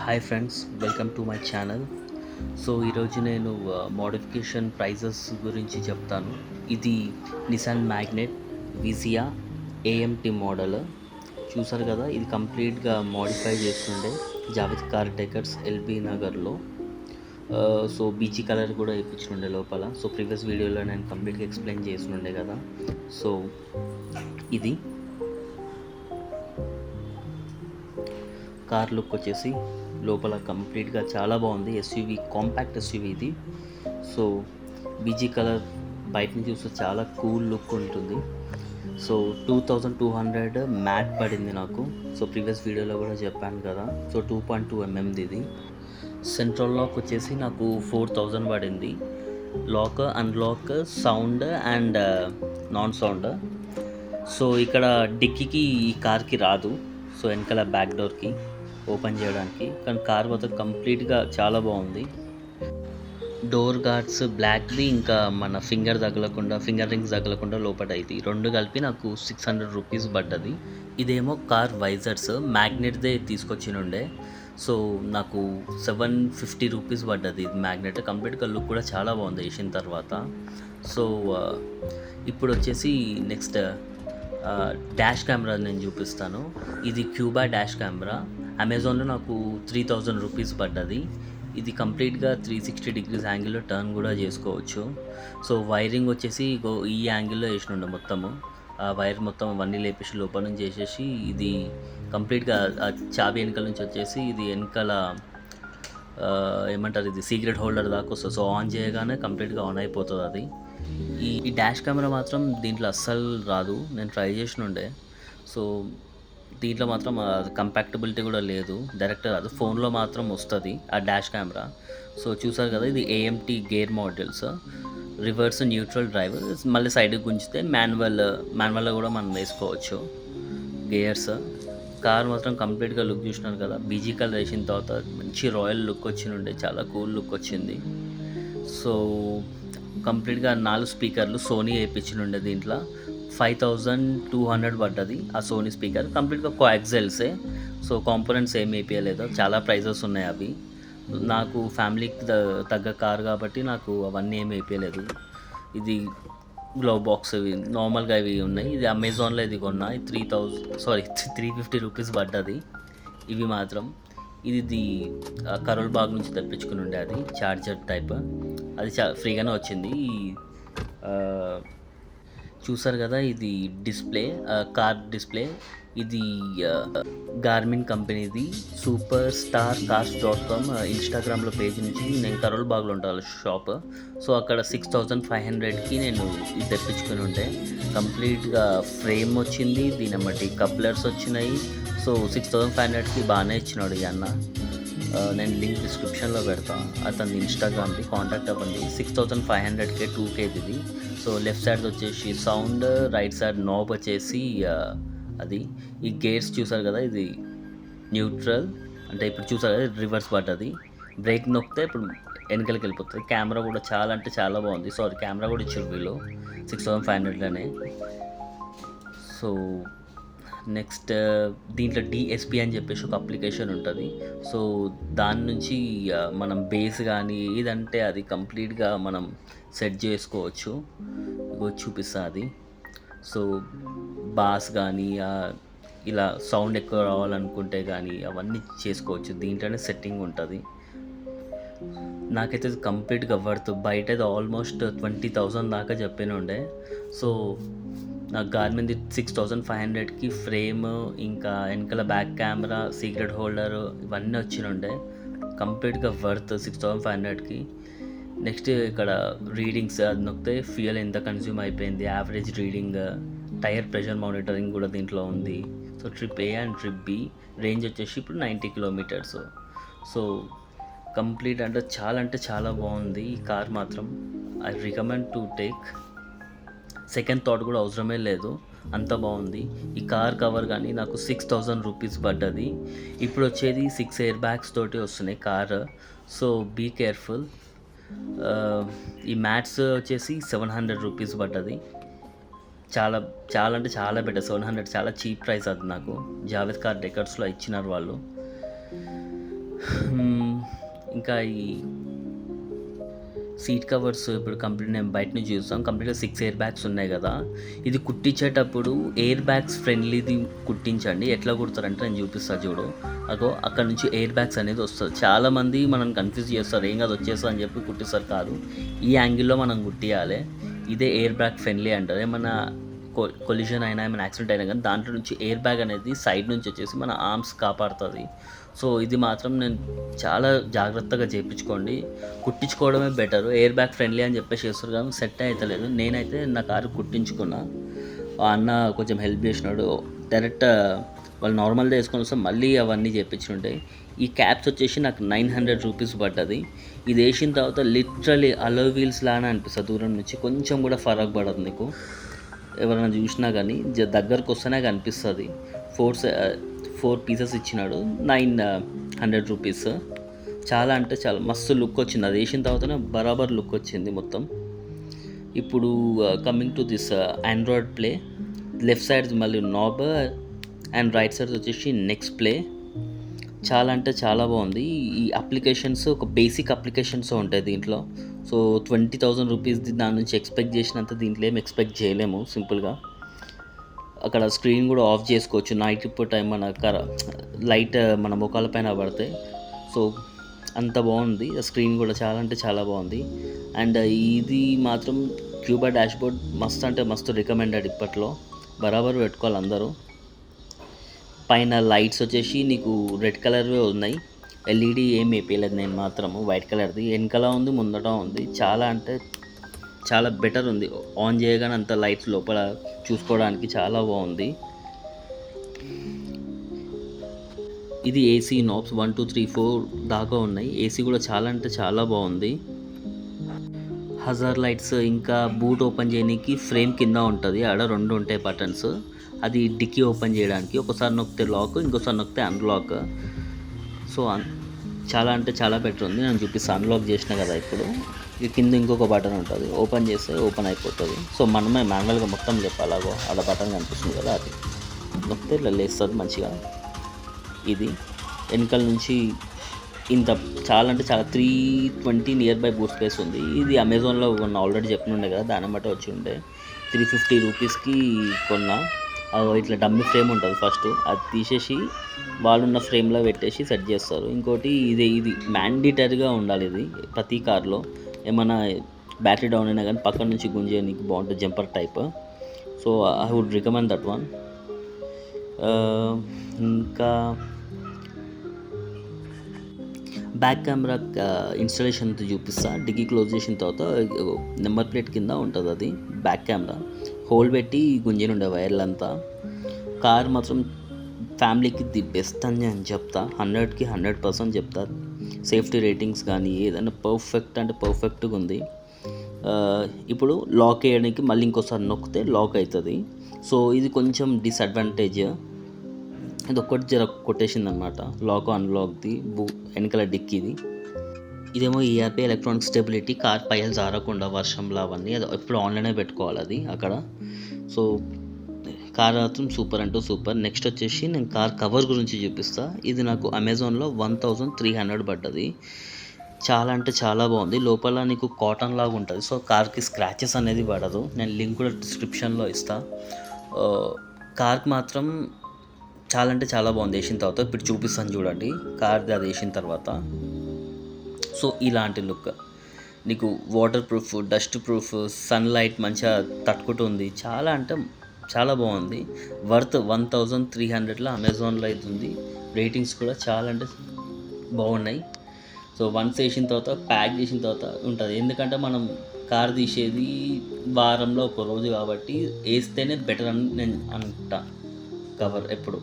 Hi friends, welcome to my channel. So ఈరోజు నేను modification prices గురించి చెప్తాను. ఇది నిసాన్ మ్యాగ్నెట్ విజియా ఏఎంటీ మోడల్. చూసారు కదా, ఇది కంప్లీట్గా మోడిఫై చేస్తుండే జావేద్ కార్ టెకర్స్ ఎల్బీ నగర్లో. సో బీచీ కలర్ కూడా వేయించుండే లోపల. సో ప్రీవియస్ వీడియోలో నేను కంప్లీట్గా ఎక్స్ప్లెయిన్ చేస్తుండే కదా. సో ఇది కార్ లుక్ వచ్చేసి లోపల కంప్లీట్గా చాలా బాగుంది. ఎస్యూవీ, కాంపాక్ట్ ఎస్యూవీ ఇది. సో బీజీ కలర్ బయట నుంచి చూస్తే చాలా కూల్ లుక్ ఉంటుంది. సో 2200 మ్యాట్ పడింది నాకు. సో ప్రీవియస్ వీడియోలో కూడా చెప్పాను కదా. సో 2.2 mm ఇది. సెంట్రల్ లాక్ వచ్చేసి నాకు 4000 పడింది. Lock, unlock, sound and non sound. So ఇక్కడ డిక్కీకి ఈ కార్కి రాదు. సో వెనకాల బ్యాక్ డోర్కి ఓపెన్ చేయడానికి, కానీ కార్ మొత్తం కంప్లీట్గా చాలా బాగుంది. డోర్ గార్డ్స్ బ్లాక్ది, ఇంకా మన ఫింగర్ రింగ్స్ తగలకుండా లోపల ఇది రెండు కలిపి నాకు 600 రూపీస్ పడ్డది. ఇదేమో కార్ వైజర్స్ మ్యాగ్నెట్దే తీసుకొచ్చినుండే. సో నాకు 750 రూపీస్ పడ్డది. ఇది మ్యాగ్నెట్ కంప్లీట్గా లుక్ కూడా చాలా బాగుంది వేసిన తర్వాత. సో ఇప్పుడు వచ్చేసి నెక్స్ట్ డాష్ కెమెరా నేను చూపిస్తాను. ఇది క్యూబా డాష్ కెమెరా. అమెజాన్లో నాకు 3000 రూపీస్ పడ్డది. ఇది కంప్లీట్గా 360 డిగ్రీస్ యాంగిల్లో టర్న్ కూడా చేసుకోవచ్చు. సో వైరింగ్ వచ్చేసి ఈ యాంగిల్లో వేసినుండే మొత్తము. ఆ వైర్ మొత్తం అవన్నీ లేపేసి లోపల నుంచి వేసేసి ఇది కంప్లీట్గా చాబీ వెనకాల నుంచి వచ్చేసి ఇది వెనకాల ఏమంటారు, ఇది సీక్రెట్ హోల్డర్ దాకా వస్తుంది. సో ఆన్ చేయగానే కంప్లీట్గా ఆన్ అయిపోతుంది అది. ఈ డాష్ కెమెరా మాత్రం దీంట్లో అస్సలు రాదు. నేను ట్రై చేసినుండే. సో దీంట్లో మాత్రం కంపాక్టబిలిటీ కూడా లేదు, డైరెక్ట్ రాదు. ఫోన్లో మాత్రం వస్తుంది ఆ డాష్ కెమెరా. సో చూసారు కదా, ఇది AMT gear models. Reverse, neutral drive, మళ్ళీ సైడ్కి గుంచితే మాన్యువల్లో కూడా మనం వేసుకోవచ్చు గేర్స్. కార్ మాత్రం కంప్లీట్గా లుక్ చూసినారు కదా. బీజీ కలర్ వేసిన తర్వాత మంచి రాయల్ లుక్ వచ్చినుండే, చాలా కూల్ లుక్ వచ్చింది. సో కంప్లీట్గా 4 స్పీకర్లు సోనీ వేయించినుండే. దీంట్లో 5200 పడ్డది ఆ సోనీ స్పీకర్. కంప్లీట్గా కోయాక్సిల్సే. సో కాంపోనెంట్స్ ఏమి వేయలేదు, చాలా ప్రైజెస్ ఉన్నాయి అవి. నాకు ఫ్యామిలీకి తగ్గ కార్ కాబట్టి నాకు అవన్నీ ఏమి వేయలేదు. ఇది గ్లో బాక్స్, ఇవి నార్మల్గా ఇవి ఉన్నాయి. ఇది అమెజాన్లో ఇది కొన్నా. 350 రూపీస్ పడ్డది ఇవి మాత్రం. ఇది కరోల్ బాగ్ నుంచి తెప్పించుకుని ఉండే, అది చార్జర్ టైప్. అది ఫ్రీగానే వచ్చింది. చూసారు కదా, ఇది డిస్ప్లే, కార్ డిస్ప్లే. ఇది గార్మిన్ కంపెనీది. superstarcars.com ఇన్స్టాగ్రామ్లో పేజ్ నుంచి. నేను కరోల్ బాగ్లో ఉంటాను షాప్. సో అక్కడ 6500కి నేను ఇది తెప్పించుకుని ఉంటే. కంప్లీట్గా ఫ్రేమ్ వచ్చింది, దీని బట్టి కప్లర్స్ వచ్చినాయి. సో 6500కి బాగానే ఇచ్చినాడు ఈ అన్న. నేను లింక్ డిస్క్రిప్షన్లో పెడతాను, అతని ఇన్స్టాగ్రామ్ది, కాంటాక్ట్ అవ్వండి. 6500కే 2K ఇది. సో లెఫ్ట్ సైడ్ వచ్చేసి సౌండ్, రైట్ సైడ్ నాబ్ వచ్చేసి అది. ఈ గేర్స్ చూసారు కదా, ఇది న్యూట్రల్ అంటే ఇప్పుడు చూసారు కదా రివర్స్ పడ్డది. బ్రేక్ నొక్కితే ఇప్పుడు వెనకలకి వెళ్ళిపోతుంది. కెమెరా కూడా చాలా అంటే చాలా బాగుంది. కెమెరా కూడా ఇచ్చారు వీళ్ళు 6500లోనే. సో నెక్స్ట్ దీంట్లో డిఎస్పి అని చెప్పేసి ఒక అప్లికేషన్ ఉంటుంది. సో దాని నుంచి మనం బేస్ కానీ ఏదంటే అది కంప్లీట్గా మనం సెట్ చేసుకోవచ్చు. చూపిస్తా అది. సో బాస్ కానీ ఇలా సౌండ్ ఎక్కువ రావాలనుకుంటే కానీ అవన్నీ చేసుకోవచ్చు. దీంట్లోనే సెట్టింగ్ ఉంటుంది. నాకైతే కంప్లీట్గా వర్త్. బయట అయితే ఆల్మోస్ట్ 20,000 దాకా చెప్పిన ఉండే. సో నాకు గార్మిన్ది 6500కి ఫ్రేమ్, ఇంకా వెనకాల బ్యాక్ కెమెరా, సీక్రెట్ హోల్డర్ ఇవన్నీ వచ్చినుండే. కంప్లీట్గా వర్త్ 6500కి. నెక్స్ట్ ఇక్కడ రీడింగ్స్ అది నొక్కితే ఫ్యూయల్ ఎంత కన్జ్యూమ్ అయిపోయింది, average reading, tyre pressure monitoring కూడా దీంట్లో ఉంది. So trip A and trip B. Range వచ్చేసి ఇప్పుడు 90 కిలోమీటర్స్. సో కంప్లీట్ అంటే చాలా బాగుంది ఈ కార్ మాత్రం. I recommend to take. Second thought కూడా అవసరమే లేదు, అంత బాగుంది. ఈ కార్ కవర్ కానీ నాకు 6000 రూపీస్ పడ్డది. ఇప్పుడు వచ్చేది 6 ఎయిర్ బ్యాగ్స్ తోటి వస్తున్నాయి కార్. So be careful. ఈ మ్యాట్స్ వచ్చేసి 700 రూపీస్ పడ్డది. చాలా అంటే చాలా బెటర్. 700 చాలా చీప్ ప్రైస్ అది. నాకు జావేద్ కార్ డెకర్స్లో ఇచ్చినారు వాళ్ళు. ఇంకా ఈ సీట్ కవర్స్ ఇప్పుడు కంప్లీట్ నేను బయట నుంచి చూస్తాం కంప్లీట్గా 6 ఎయిర్ బ్యాగ్స్ ఉన్నాయి కదా. ఇది కుట్టించేటప్పుడు ఎయిర్ బ్యాగ్స్ ఫ్రెండ్లీది కుట్టించండి. ఎట్లా కుడతారంటే నేను చూపిస్తాను చూడు. అక్కడ నుంచి ఎయిర్ బ్యాగ్స్ అనేది వస్తుంది. చాలామంది మనం కన్ఫ్యూజ్ చేస్తారు, ఏం కాదు వచ్చేస్తా అని చెప్పి కుట్టిస్తారు. కాదు, ఈ యాంగిల్లో మనం కుట్టియాలి. ఇదే ఎయిర్ బ్యాగ్ ఫ్రెండ్లీ అంటారు. ఏమన్నా కొలిజన్ అయినా ఏమైనా యాక్సిడెంట్ అయినా కానీ దాంట్లో నుంచి ఎయిర్ బ్యాగ్ అనేది సైడ్ నుంచి వచ్చేసి మన ఆర్మ్స్ కాపాడుతుంది. సో ఇది మాత్రం నేను చాలా జాగ్రత్తగా చేయించుకోండి. కుట్టించుకోవడమే బెటర్. ఎయిర్ బ్యాగ్ ఫ్రెండ్లీ అని చెప్పేసి చేస్తారు కానీ సెట్ అవుతలేదు. నేనైతే నా కారు కుట్టించుకున్నా. అన్న కొంచెం హెల్ప్ చేసినాడు. డైరెక్ట్ వాళ్ళు నార్మల్గా వేసుకొని వస్తే మళ్ళీ అవన్నీ చేయించుంటాయి. ఈ క్యాప్స్ వచ్చేసి నాకు 900 రూపీస్ పడ్డది. ఇది వేసిన తర్వాత లిటరలీ అలో వీల్స్ లానే అనిపిస్తుంది. దూరం నుంచి కొంచెం కూడా ఫరక్ పడదు. నీకు ఎవరైనా చూసినా కానీ దగ్గరకు వస్తేనే కనిపిస్తుంది. 4 పీసెస్ ఇచ్చినాడు, 900 రూపీస్. చాలా అంటే చాలా మస్తు లుక్ వచ్చింది. అది వేసిన తర్వాతనే బరాబర్ లుక్ వచ్చింది మొత్తం. ఇప్పుడు coming to this Android play, left side మళ్ళీ నాబ్ అండ్ రైట్ సైడ్ వచ్చేసి నెక్స్ట్ ప్లే. చాలా అంటే చాలా బాగుంది. ఈ అప్లికేషన్స్ ఒక బేసిక్ అప్లికేషన్స్ ఉంటాయి దీంట్లో. సో 20,000 రూపీస్ దాని నుంచి ఎక్స్పెక్ట్ చేసినంత దీంట్లో ఏం ఎక్స్పెక్ట్ చేయలేము. సింపుల్గా అక్కడ స్క్రీన్ కూడా ఆఫ్ చేసుకోవచ్చు. నైట్ టైం మన లైట్ మన ముఖాల పైన పడితే. సో అంత బాగుంది. స్క్రీన్ కూడా చాలా అంటే చాలా బాగుంది. అండ్ ఇది మాత్రం క్యూబా డాష్బోర్డ్ మస్తు అంటే మస్తు రికమెండెడ్. ఇప్పట్లో బరాబర్ పెట్టుకోవాలి అందరూ. పైన లైట్స్ వచ్చేసి నీకు రెడ్ కలర్వే ఉన్నాయి. ఎల్ఈడి ఏం వేయలేదు నేను మాత్రము, వైట్ కలర్ది. వెనకాల ఉంది, ముందట ఉంది. చాలా అంటే చాలా బెటర్ ఉంది. ఆన్ చేయగానే అంత లైట్స్ లోపల చూసుకోవడానికి చాలా బాగుంది. ఇది ఏసీ నాబ్స్ 1 2 3 4 దాకా ఉన్నాయి. ఏసీ కూడా చాలా అంటే చాలా బాగుంది. హజార్ లైట్స్, ఇంకా బూట్ ఓపెన్ చేయడానికి ఫ్రేమ్ కింద ఉంటుంది. ఆడ 2 ఉంటాయి బటన్స్. అది డిక్కీ ఓపెన్ చేయడానికి. ఒకసారి నొక్కితే లాక్, ఇంకోసారి నొక్కితే అన్లాక్. సో చాలా అంటే చాలా బెటర్ ఉంది. నేను చూపిస్తాను. అన్లాక్ చేసిన కదా ఇప్పుడు. ఈ కింద ఇంకొక బటన్ ఉంటుంది, ఓపెన్ చేస్తే ఓపెన్ అయిపోతుంది. సో మనమే మాన్యువల్గా మొత్తం చెప్పాలాగో ఆడ బటన్ కనిపిస్తుంది కదా, అది నొక్కితే ఇట్లా లేస్తుంది మంచిగా. ఇది వెనకాల నుంచి ఇంత చాలా అంటే చాలా 320 నియర్ బై బూట్ స్పేస్ ఉంది. ఇది అమెజాన్లో కొన్న, ఆల్రెడీ చెప్పినుండే కదా, దాన్ని బట్టి వచ్చి ఉండే 350 రూపీస్కి కొన్నా. ఇట్లా డమ్మీ ఫ్రేమ్ ఉంటుంది ఫస్ట్, అది తీసేసి వాళ్ళున్న ఫ్రేమ్లో పెట్టేసి సెట్ చేస్తారు. ఇంకోటి ఇది మ్యాండేటరీగా ఉండాలి. ఇది ప్రతి కార్లో ఏమైనా బ్యాటరీ డౌన్ అయినా కానీ పక్కన నుంచి గుంజేయడానికి బాగుంటుంది, jumper type. So I would recommend that one. ఇంకా బ్యాక్ కెమెరా ఇన్స్టాలేషన్ చూపిస్తా. డిక్కీ క్లోజ్ చేసిన తర్వాత నెంబర్ ప్లేట్ కింద ఉంటుంది అది బ్యాక్ కెమెరా. హోల్ పెట్టి గుంజనుండే వైర్లంతా. కార్ మాత్రం ఫ్యామిలీకి ది బెస్ట్ అని నేను చెప్తా. 100కి 100% చెప్తా. సేఫ్టీ రేటింగ్స్ కానీ ఏదైనా పర్ఫెక్ట్ అంటే పర్ఫెక్ట్గా ఉంది. ఇప్పుడు లాక్ వేయడానికి మళ్ళీ ఇంకోసారి నొక్కితే లాక్ అవుతుంది. సో ఇది కొంచెం డిసడ్వాంటేజ్. ఇది ఒక్కటి జర కొట్టేసింది అనమాట, లాక్ అన్లాక్ది వెనకాల డిక్కీది. ఇదేమో ఈఆర్పీ ఎలక్ట్రానిక్ స్టెబిలిటీ. కార్ పైలు జారకుండా వర్షంలో అవన్నీ అది ఎప్పుడు ఆన్లైనే పెట్టుకోవాలి అది అక్కడ. సో కార్ మాత్రం సూపర్ అంటూ సూపర్. నెక్స్ట్ వచ్చేసి నేను కార్ కవర్ గురించి చూపిస్తా. ఇది నాకు అమెజాన్లో 1300 పడ్డది. చాలా అంటే చాలా బాగుంది. లోపల నీకు కాటన్ లాగా ఉంటుంది. సో కార్కి స్క్రాచెస్ అనేది పడదు. నేను లింక్ కూడా డిస్క్రిప్షన్లో ఇస్తా. కార్కి మాత్రం చాలా అంటే చాలా బాగుంది వేసిన తర్వాత. ఇప్పుడు చూపిస్తాను చూడండి కార్ది అది వేసిన తర్వాత. సో ఇలాంటి లుక్ నీకు water proof, dust proof, sunlight మంచిగా తట్టుకుంటుంది. చాలా అంటే చాలా బాగుంది. వర్త్ 1300లో అమెజాన్లో అవుతుంది. రేటింగ్స్ కూడా చాలా అంటే బాగున్నాయి. సో వన్స్ వేసిన తర్వాత ప్యాక్ చేసిన తర్వాత ఉంటుంది. ఎందుకంటే మనం కార్ తీసేది వారంలో ఒక రోజు కాబట్టి వేస్తేనే బెటర్ అని నేను అంటా కవర్ ఎప్పుడు.